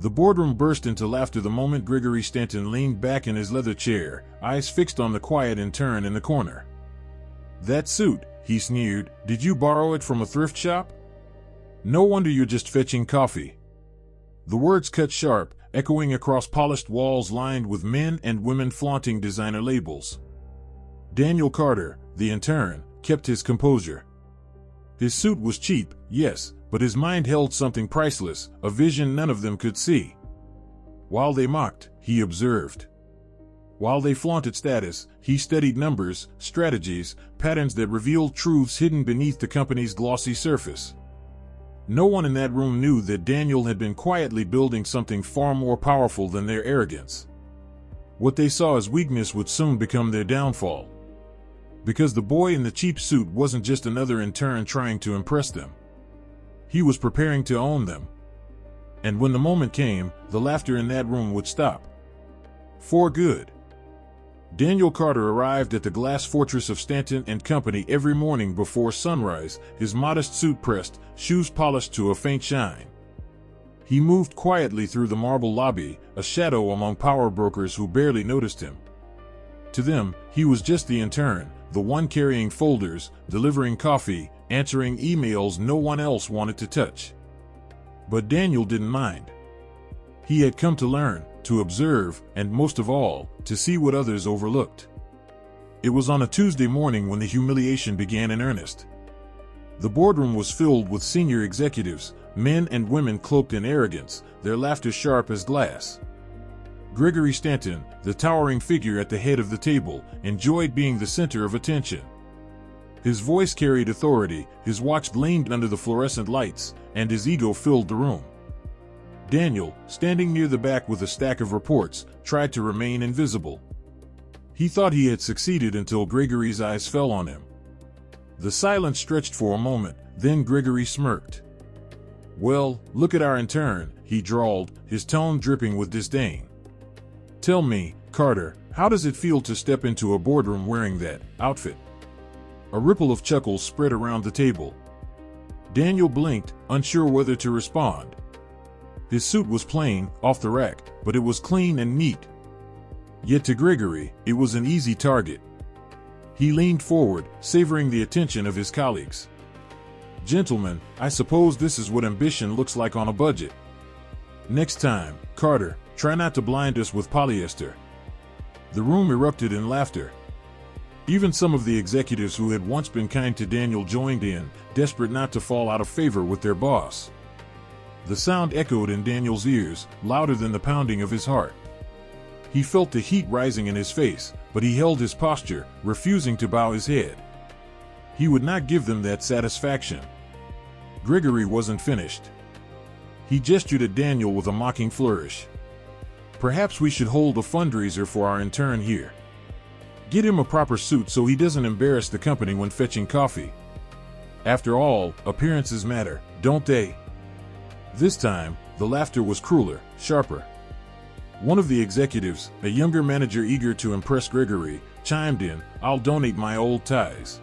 The boardroom burst into laughter the moment Gregory Stanton leaned back in his leather chair, eyes fixed on the quiet intern in the corner. "That suit," he sneered, "did you borrow it from a thrift shop? No wonder you're just fetching coffee." The words cut sharp, echoing across polished walls lined with men and women flaunting designer labels. Daniel Carter, the intern, kept his composure. His suit was cheap, yes, but his mind held something priceless, a vision none of them could see. While they mocked, he observed. While they flaunted status, he studied numbers, strategies, patterns that revealed truths hidden beneath the company's glossy surface. No one in that room knew that Daniel had been quietly building something far more powerful than their arrogance. What they saw as weakness would soon become their downfall. Because the boy in the cheap suit wasn't just another intern trying to impress them. He was preparing to own them. And when the moment came, the laughter in that room would stop. For good. Daniel Carter arrived at the glass fortress of Stanton and Company every morning before sunrise, his modest suit pressed, shoes polished to a faint shine. He moved quietly through the marble lobby, a shadow among power brokers who barely noticed him. To them, he was just the intern, the one carrying folders, delivering coffee, answering emails no one else wanted to touch. But Daniel didn't mind. He had come to learn, to observe, and most of all, to see what others overlooked. It was on a Tuesday morning when the humiliation began in earnest. The boardroom was filled with senior executives, men and women cloaked in arrogance, their laughter sharp as glass. Gregory Stanton, the towering figure at the head of the table, enjoyed being the center of attention. His voice carried authority, his watch gleamed under the fluorescent lights, and his ego filled the room. Daniel, standing near the back with a stack of reports, tried to remain invisible. He thought he had succeeded until Gregory's eyes fell on him. The silence stretched for a moment, then Gregory smirked. "Well, look at our intern," he drawled, his tone dripping with disdain. "Tell me, Carter, how does it feel to step into a boardroom wearing that outfit?" A ripple of chuckles spread around the table. Daniel blinked, unsure whether to respond. His suit was plain, off the rack, but it was clean and neat. Yet to Gregory, it was an easy target. He leaned forward, savoring the attention of his colleagues. "Gentlemen, I suppose this is what ambition looks like on a budget. Next time, Carter, try not to blind us with polyester." The room erupted in laughter. Even some of the executives who had once been kind to Daniel joined in, desperate not to fall out of favor with their boss. The sound echoed in Daniel's ears, louder than the pounding of his heart. He felt the heat rising in his face, but he held his posture, refusing to bow his head. He would not give them that satisfaction. Gregory wasn't finished. He gestured at Daniel with a mocking flourish. "Perhaps we should hold a fundraiser for our intern here. Get him a proper suit so he doesn't embarrass the company when fetching coffee. After all, appearances matter, don't they?" This time, the laughter was crueler, sharper. One of the executives, a younger manager eager to impress Gregory, chimed in, "I'll donate my old ties.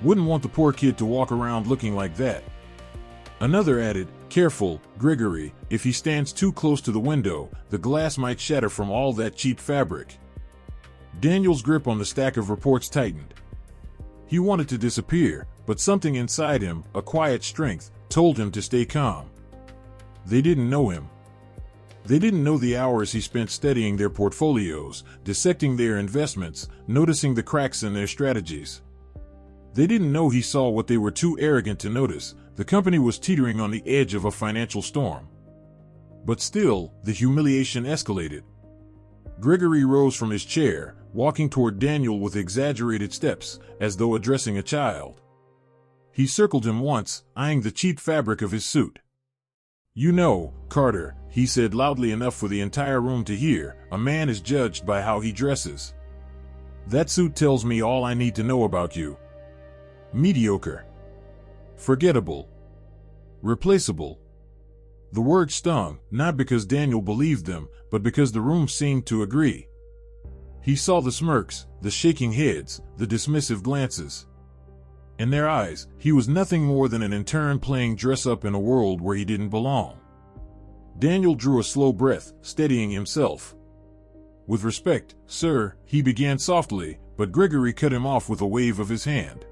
Wouldn't want the poor kid to walk around looking like that." Another added, "Careful, Gregory, if he stands too close to the window, the glass might shatter from all that cheap fabric." Daniel's grip on the stack of reports tightened. He wanted to disappear, but something inside him, a quiet strength, told him to stay calm. They didn't know him. They didn't know the hours he spent studying their portfolios, dissecting their investments, noticing the cracks in their strategies. They didn't know he saw what they were too arrogant to notice. The company was teetering on the edge of a financial storm. But still, the humiliation escalated. Gregory rose from his chair, walking toward Daniel with exaggerated steps, as though addressing a child. He circled him once, eyeing the cheap fabric of his suit. "You know, Carter," he said loudly enough for the entire room to hear, "a man is judged by how he dresses. That suit tells me all I need to know about you. Mediocre. Forgettable. Replaceable." The words stung, not because Daniel believed them, but because the room seemed to agree. He saw the smirks, the shaking heads, the dismissive glances. In their eyes, he was nothing more than an intern playing dress-up in a world where he didn't belong. Daniel drew a slow breath, steadying himself. "With respect, sir," he began softly, but Gregory cut him off with a wave of his hand.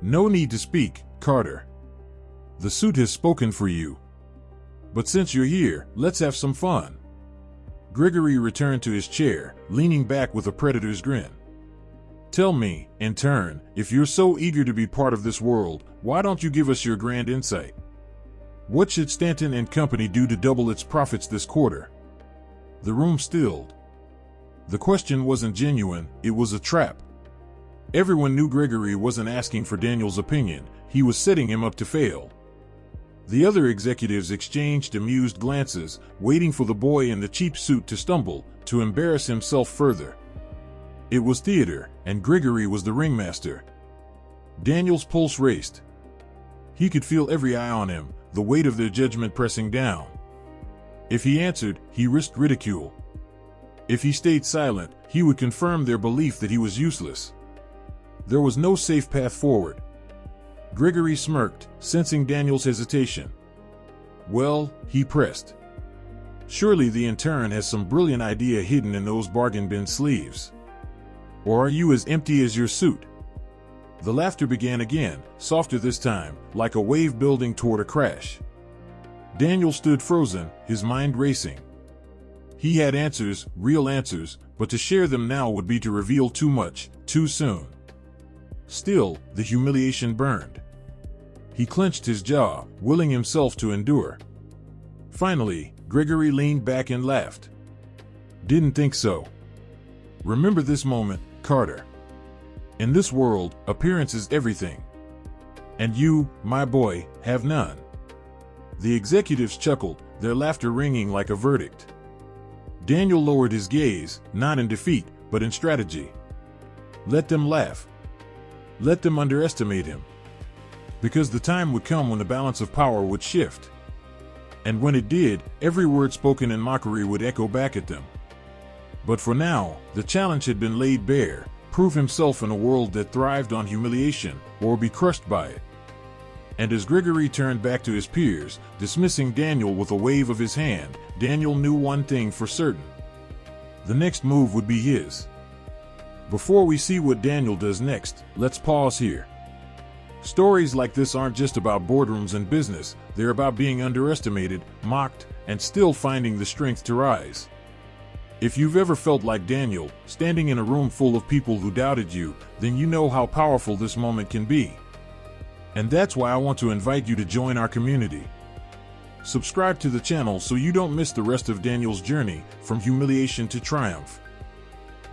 "No need to speak, Carter. The suit has spoken for you. But since you're here, let's have some fun." Gregory returned to his chair, leaning back with a predator's grin. "Tell me, intern, if you're so eager to be part of this world, why don't you give us your grand insight? What should Stanton and Company do to double its profits this quarter?" The room stilled. The question wasn't genuine, it was a trap. Everyone knew Gregory wasn't asking for Daniel's opinion, he was setting him up to fail. The other executives exchanged amused glances, waiting for the boy in the cheap suit to stumble, to embarrass himself further. It was theater, and Gregory was the ringmaster. Daniel's pulse raced. He could feel every eye on him, the weight of their judgment pressing down. If he answered, he risked ridicule. If he stayed silent, he would confirm their belief that he was useless. There was no safe path forward. Gregory smirked, sensing Daniel's hesitation. "Well," he pressed. "Surely the intern has some brilliant idea hidden in those bargain bin sleeves. Or are you as empty as your suit?" The laughter began again, softer this time, like a wave building toward a crash. Daniel stood frozen, his mind racing. He had answers, real answers, but to share them now would be to reveal too much, too soon. Still, the humiliation burned. He clenched his jaw, willing himself to endure. Finally, Gregory leaned back and laughed. "Didn't think so. Remember this moment, Carter. In this world, appearance is everything. And you, my boy, have none." The executives chuckled, their laughter ringing like a verdict. Daniel lowered his gaze, not in defeat, but in strategy. Let them laugh. Let them underestimate him. Because the time would come when the balance of power would shift. And when it did, every word spoken in mockery would echo back at them. But for now, the challenge had been laid bare: prove himself in a world that thrived on humiliation, or be crushed by it. And as Gregory turned back to his peers, dismissing Daniel with a wave of his hand, Daniel knew one thing for certain. The next move would be his. Before we see what Daniel does next, let's pause here. Stories like this aren't just about boardrooms and business, they're about being underestimated, mocked, and still finding the strength to rise. If you've ever felt like Daniel, standing in a room full of people who doubted you, then you know how powerful this moment can be. And that's why I want to invite you to join our community. Subscribe to the channel so you don't miss the rest of Daniel's journey, from humiliation to triumph.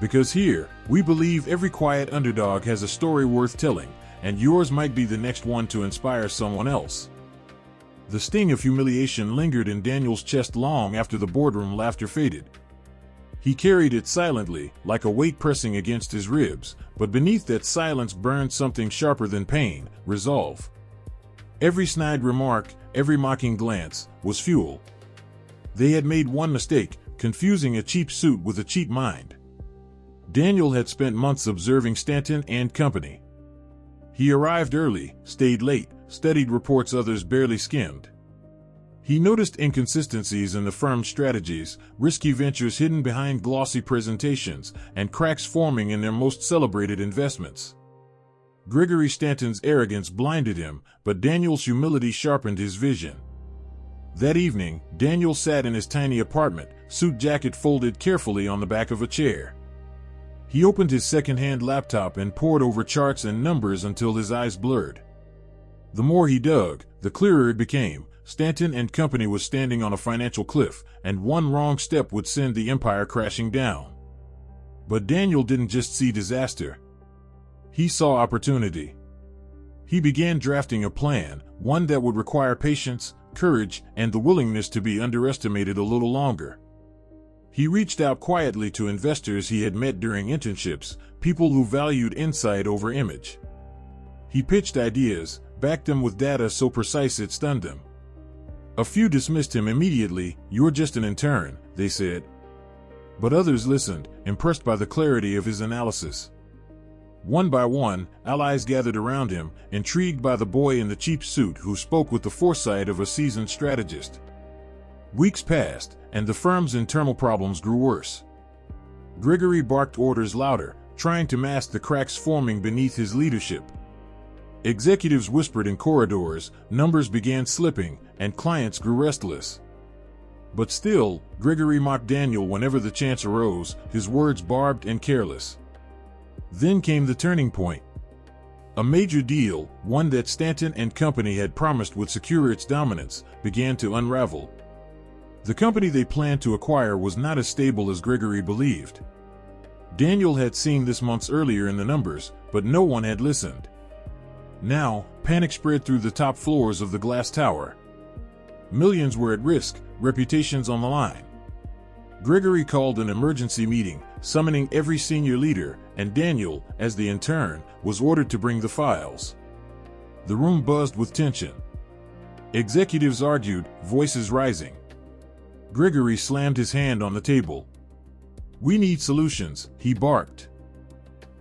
Because here, we believe every quiet underdog has a story worth telling, and yours might be the next one to inspire someone else. The sting of humiliation lingered in Daniel's chest long after the boardroom laughter faded. He carried it silently, like a weight pressing against his ribs, but beneath that silence burned something sharper than pain: resolve. Every snide remark, every mocking glance, was fuel. They had made one mistake, confusing a cheap suit with a cheap mind. Daniel had spent months observing Stanton and Company. He arrived early, stayed late, studied reports others barely skimmed. He noticed inconsistencies in the firm's strategies, risky ventures hidden behind glossy presentations, and cracks forming in their most celebrated investments. Gregory Stanton's arrogance blinded him, but Daniel's humility sharpened his vision. That evening, Daniel sat in his tiny apartment, suit jacket folded carefully on the back of a chair. He opened his second-hand laptop and pored over charts and numbers until his eyes blurred. The more he dug, the clearer it became. Stanton and Company was standing on a financial cliff, and one wrong step would send the empire crashing down. But Daniel didn't just see disaster. He saw opportunity. He began drafting a plan, one that would require patience, courage, and the willingness to be underestimated a little longer. He reached out quietly to investors he had met during internships, people who valued insight over image. He pitched ideas, backed them with data so precise it stunned them. A few dismissed him immediately. "You're just an intern," they said. But others listened, impressed by the clarity of his analysis. One by one, allies gathered around him, intrigued by the boy in the cheap suit who spoke with the foresight of a seasoned strategist. Weeks passed, and the firm's internal problems grew worse. Gregory barked orders louder, trying to mask the cracks forming beneath his leadership. Executives whispered in corridors, numbers began slipping, and clients grew restless. But still, Gregory mocked Daniel whenever the chance arose, his words barbed and careless. Then came the turning point. A major deal, one that Stanton and Company had promised would secure its dominance, began to unravel. The company they planned to acquire was not as stable as Gregory believed. Daniel had seen this months earlier in the numbers, but no one had listened. Now, panic spread through the top floors of the glass tower. Millions were at risk, reputations on the line. Gregory called an emergency meeting, summoning every senior leader, and Daniel, as the intern, was ordered to bring the files. The room buzzed with tension. Executives argued, voices rising. Gregory slammed his hand on the table. "We need solutions," he barked.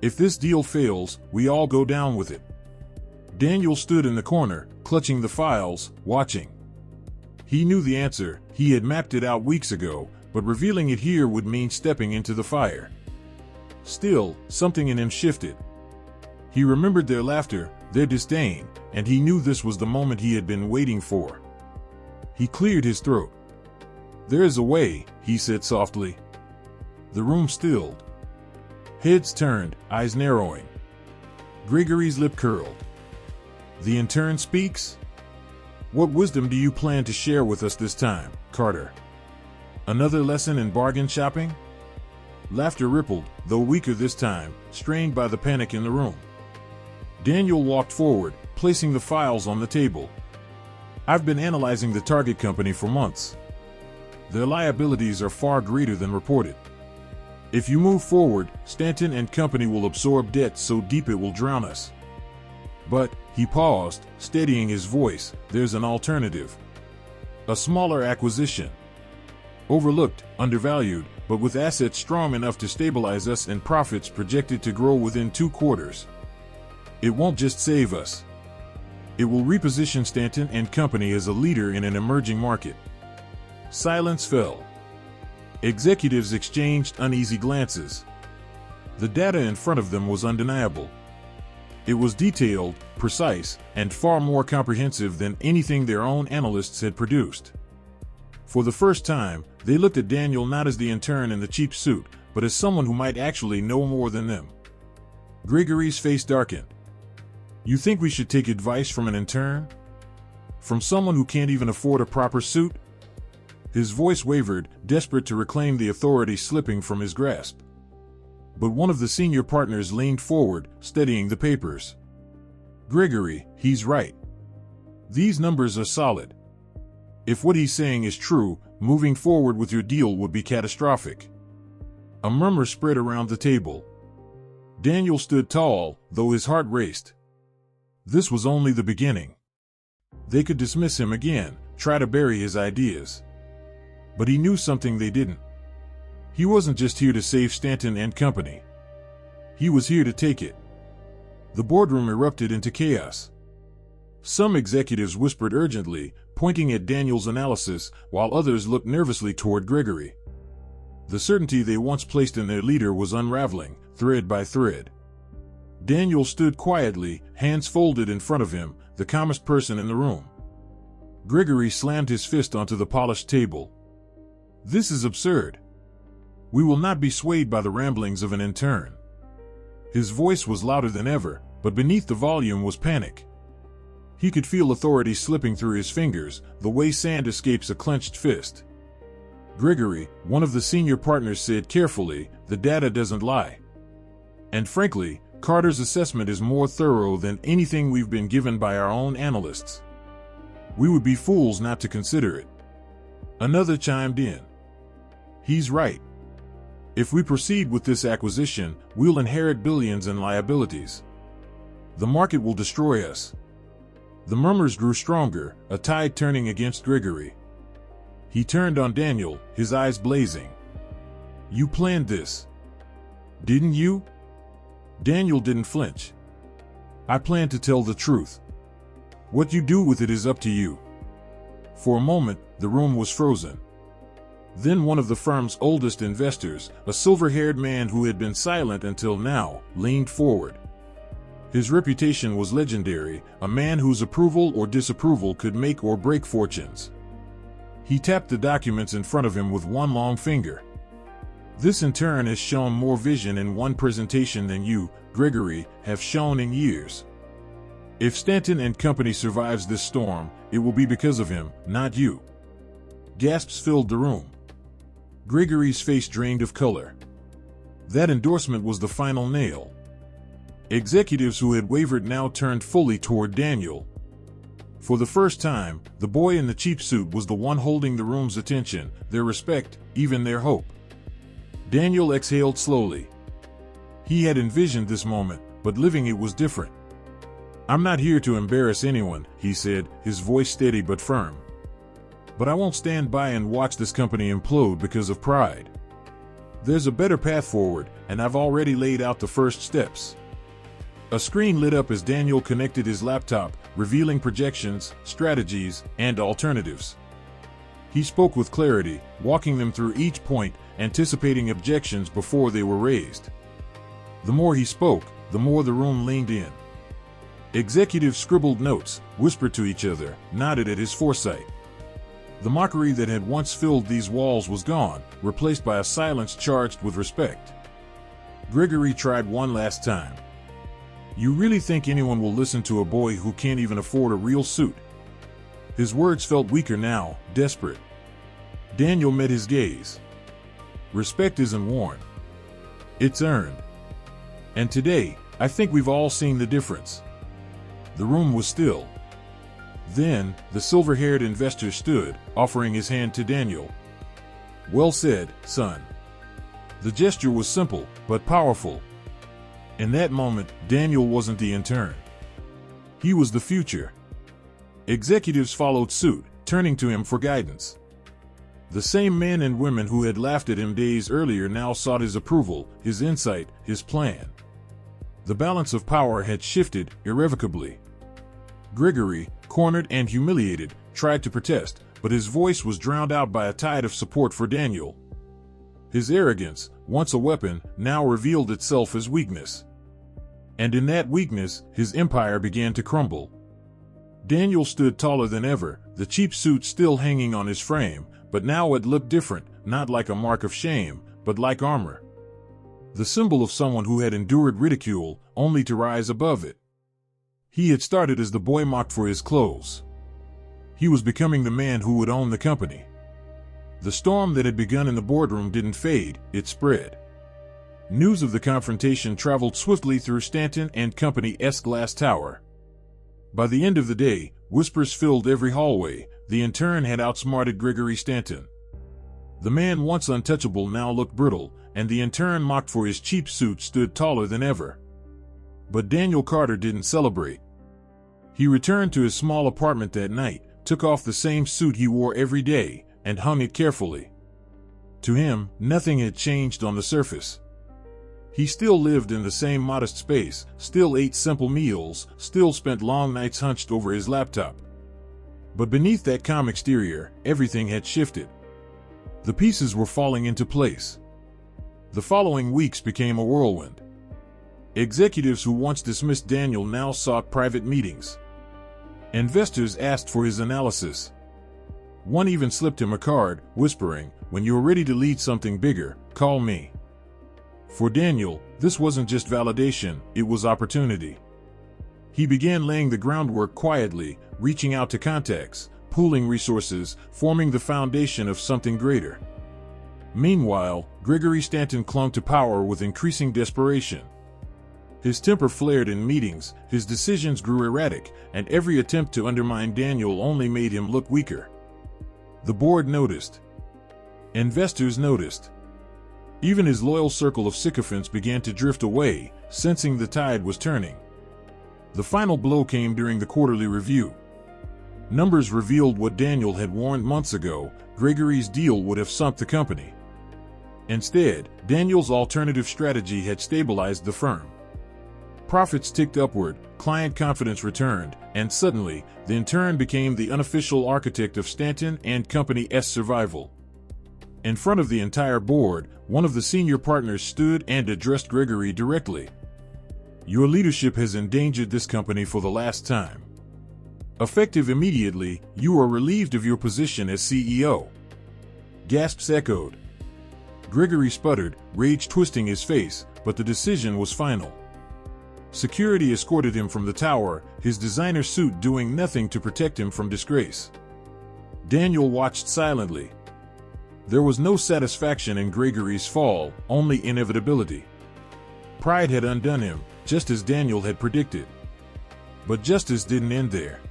"If this deal fails, we all go down with it." Daniel stood in the corner, clutching the files, watching. He knew the answer, he had mapped it out weeks ago, but revealing it here would mean stepping into the fire. Still, something in him shifted. He remembered their laughter, their disdain, and he knew this was the moment he had been waiting for. He cleared his throat. "There is a way," he said softly. The room stilled. Heads turned, eyes narrowing. Gregory's lip curled. "The intern speaks? What wisdom do you plan to share with us this time, Carter? Another lesson in bargain shopping?" Laughter rippled, though weaker this time, strained by the panic in the room. Daniel walked forward, placing the files on the table. "I've been analyzing the target company for months. Their liabilities are far greater than reported. If you move forward, Stanton and Company will absorb debt so deep it will drown us. But," he paused, steadying his voice, "there's an alternative. A smaller acquisition. Overlooked, undervalued, but with assets strong enough to stabilize us and profits projected to grow within 2 quarters. It won't just save us. It will reposition Stanton and Company as a leader in an emerging market." Silence fell. Executives exchanged uneasy glances. The data in front of them was undeniable. It was detailed, precise, and far more comprehensive than anything their own analysts had produced. For the first time, they looked at Daniel not as the intern in the cheap suit, but as someone who might actually know more than them. Gregory's face darkened. "You think we should take advice from an intern? From someone who can't even afford a proper suit?" His voice wavered, desperate to reclaim the authority slipping from his grasp. But one of the senior partners leaned forward, steadying the papers. "Gregory, he's right. These numbers are solid. If what he's saying is true, moving forward with your deal would be catastrophic." A murmur spread around the table. Daniel stood tall, though his heart raced. This was only the beginning. They could dismiss him again, try to bury his ideas. But he knew something they didn't. He wasn't just here to save Stanton and Company. He was here to take it. The boardroom erupted into chaos. Some executives whispered urgently, pointing at Daniel's analysis, while others looked nervously toward Gregory. The certainty they once placed in their leader was unraveling, thread by thread. Daniel stood quietly, hands folded in front of him, the calmest person in the room. Gregory slammed his fist onto the polished table. "This is absurd. We will not be swayed by the ramblings of an intern." His voice was louder than ever, but beneath the volume was panic. He could feel authority slipping through his fingers, the way sand escapes a clenched fist. "Gregory," one of the senior partners said carefully, "the data doesn't lie. And frankly, Carter's assessment is more thorough than anything we've been given by our own analysts. We would be fools not to consider it." Another chimed in. "He's right. If we proceed with this acquisition, we'll inherit billions in liabilities. The market will destroy us." The murmurs grew stronger, a tide turning against Gregory. He turned on Daniel, his eyes blazing. "You planned this, didn't you?" Daniel didn't flinch. "I plan to tell the truth. What you do with it is up to you." For a moment, the room was frozen. Then one of the firm's oldest investors, a silver-haired man who had been silent until now, leaned forward. His reputation was legendary, a man whose approval or disapproval could make or break fortunes. He tapped the documents in front of him with one long finger. "This intern has shown more vision in one presentation than you, Gregory, have shown in years. If Stanton and Company survives this storm, it will be because of him, not you." Gasps filled the room. Gregory's face drained of color. That endorsement was the final nail. Executives who had wavered now turned fully toward Daniel. For the first time, the boy in the cheap suit was the one holding the room's attention, their respect, even their hope. Daniel exhaled slowly. He had envisioned this moment, but living it was different. "I'm not here to embarrass anyone," he said, his voice steady but firm. "But I won't stand by and watch this company implode because of pride. There's a better path forward, and I've already laid out the first steps." A screen lit up as Daniel connected his laptop, revealing projections, strategies, and alternatives. He spoke with clarity, walking them through each point, anticipating objections before they were raised. The more he spoke, the more the room leaned in. Executives scribbled notes, whispered to each other, nodded at his foresight. The mockery that had once filled these walls was gone, replaced by a silence charged with respect. Gregory tried one last time. "You really think anyone will listen to a boy who can't even afford a real suit?" His words felt weaker now, desperate. Daniel met his gaze. "Respect isn't worn. It's earned. And today, I think we've all seen the difference." The room was still. Then, the silver-haired investor stood, offering his hand to Daniel. "Well said, son." The gesture was simple, but powerful. In that moment, Daniel wasn't the intern. He was the future. Executives followed suit, turning to him for guidance. The same men and women who had laughed at him days earlier now sought his approval, his insight, his plan. The balance of power had shifted irrevocably. Gregory, cornered and humiliated, tried to protest, but his voice was drowned out by a tide of support for Daniel. His arrogance, once a weapon, now revealed itself as weakness. And in that weakness, his empire began to crumble. Daniel stood taller than ever, the cheap suit still hanging on his frame, but now it looked different, not like a mark of shame, but like armor. The symbol of someone who had endured ridicule, only to rise above it. He had started as the boy mocked for his clothes. He was becoming the man who would own the company. The storm that had begun in the boardroom didn't fade, it spread. News of the confrontation traveled swiftly through Stanton and Company's glass tower. By the end of the day, whispers filled every hallway. The intern had outsmarted Gregory Stanton. The man once untouchable now looked brittle, and the intern mocked for his cheap suit stood taller than ever. But Daniel Carter didn't celebrate. He returned to his small apartment that night, took off the same suit he wore every day, and hung it carefully. To him, nothing had changed on the surface. He still lived in the same modest space, still ate simple meals, still spent long nights hunched over his laptop. But beneath that calm exterior, everything had shifted. The pieces were falling into place. The following weeks became a whirlwind. Executives who once dismissed Daniel now sought private meetings. Investors asked for his analysis. One even slipped him a card, whispering, "When you're ready to lead something bigger, call me." For Daniel, this wasn't just validation, it was opportunity. He began laying the groundwork quietly, reaching out to contacts, pooling resources, forming the foundation of something greater. Meanwhile, Gregory Stanton clung to power with increasing desperation. His temper flared in meetings, his decisions grew erratic, and every attempt to undermine Daniel only made him look weaker. The board noticed. Investors noticed. Even his loyal circle of sycophants began to drift away, sensing the tide was turning. The final blow came during the quarterly review. Numbers revealed what Daniel had warned months ago: Gregory's deal would have sunk the company. Instead, Daniel's alternative strategy had stabilized the firm. Profits ticked upward, client confidence returned, and suddenly, the intern became the unofficial architect of Stanton and Company's survival. In front of the entire board, one of the senior partners stood and addressed Gregory directly. "Your leadership has endangered this company for the last time. Effective immediately, you are relieved of your position as CEO." Gasps echoed. Gregory sputtered, rage twisting his face, but the decision was final. Security escorted him from the tower, his designer suit doing nothing to protect him from disgrace. Daniel watched silently. There was no satisfaction in Gregory's fall, only inevitability. Pride had undone him, just as Daniel had predicted. But justice didn't end there.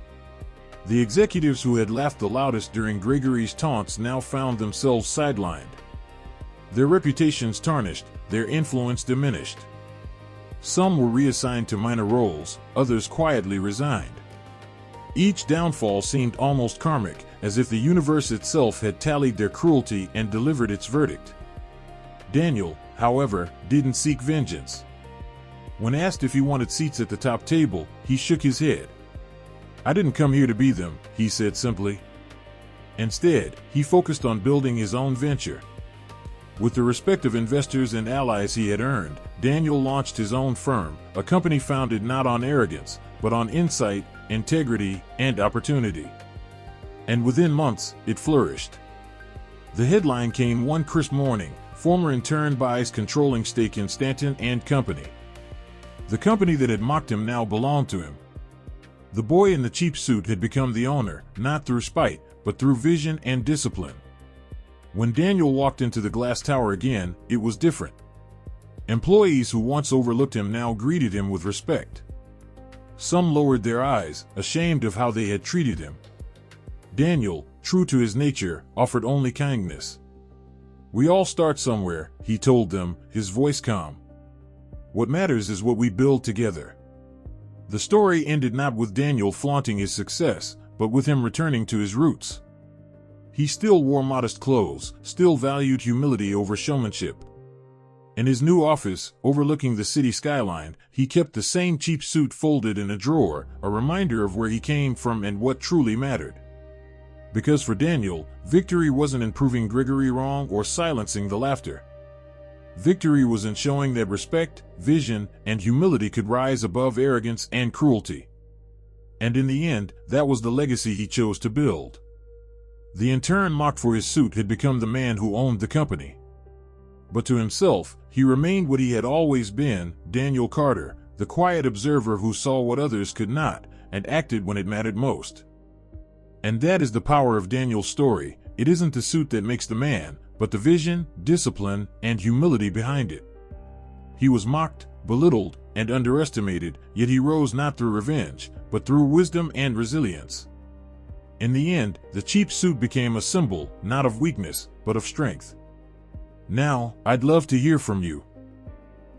The executives who had laughed the loudest during Gregory's taunts now found themselves sidelined. Their reputations tarnished, their influence diminished. Some were reassigned to minor roles, others quietly resigned. Each downfall seemed almost karmic, as if the universe itself had tallied their cruelty and delivered its verdict. Daniel, however, didn't seek vengeance. When asked if he wanted seats at the top table, he shook his head. "I didn't come here to be them," he said simply. Instead, he focused on building his own venture. With the respect of investors and allies he had earned, Daniel launched his own firm, a company founded not on arrogance, but on insight, integrity, and opportunity. And within months, it flourished. The headline came one crisp morning: former intern buys controlling stake in Stanton and Company. The company that had mocked him now belonged to him. The boy in the cheap suit had become the owner, not through spite, but through vision and discipline. When Daniel walked into the glass tower again, it was different. Employees who once overlooked him now greeted him with respect. Some lowered their eyes, ashamed of how they had treated him. Daniel, true to his nature, offered only kindness. "We all start somewhere," he told them, his voice calm. "What matters is what we build together." The story ended not with Daniel flaunting his success, but with him returning to his roots. He still wore modest clothes, still valued humility over showmanship. In his new office, overlooking the city skyline, he kept the same cheap suit folded in a drawer, a reminder of where he came from and what truly mattered. Because for Daniel, victory wasn't in proving Gregory wrong or silencing the laughter. Victory was in showing that respect, vision, and humility could rise above arrogance and cruelty. And in the end, that was the legacy he chose to build. The intern mocked for his suit had become the man who owned the company. But to himself, he remained what he had always been, Daniel Carter, the quiet observer who saw what others could not, and acted when it mattered most. And that is the power of Daniel's story. It isn't the suit that makes the man, but the vision, discipline, and humility behind it. He was mocked, belittled, and underestimated, yet he rose not through revenge, but through wisdom and resilience. In the end, the cheap suit became a symbol, not of weakness, but of strength. Now, I'd love to hear from you.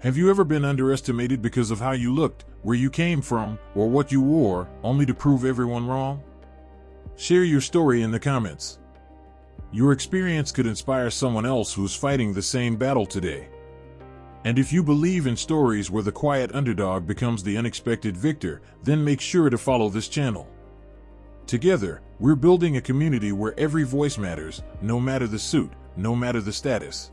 Have you ever been underestimated because of how you looked, where you came from, or what you wore, only to prove everyone wrong? Share your story in the comments. Your experience could inspire someone else who's fighting the same battle today. And if you believe in stories where the quiet underdog becomes the unexpected victor, then make sure to follow this channel. Together, we're building a community where every voice matters, no matter the suit, no matter the status.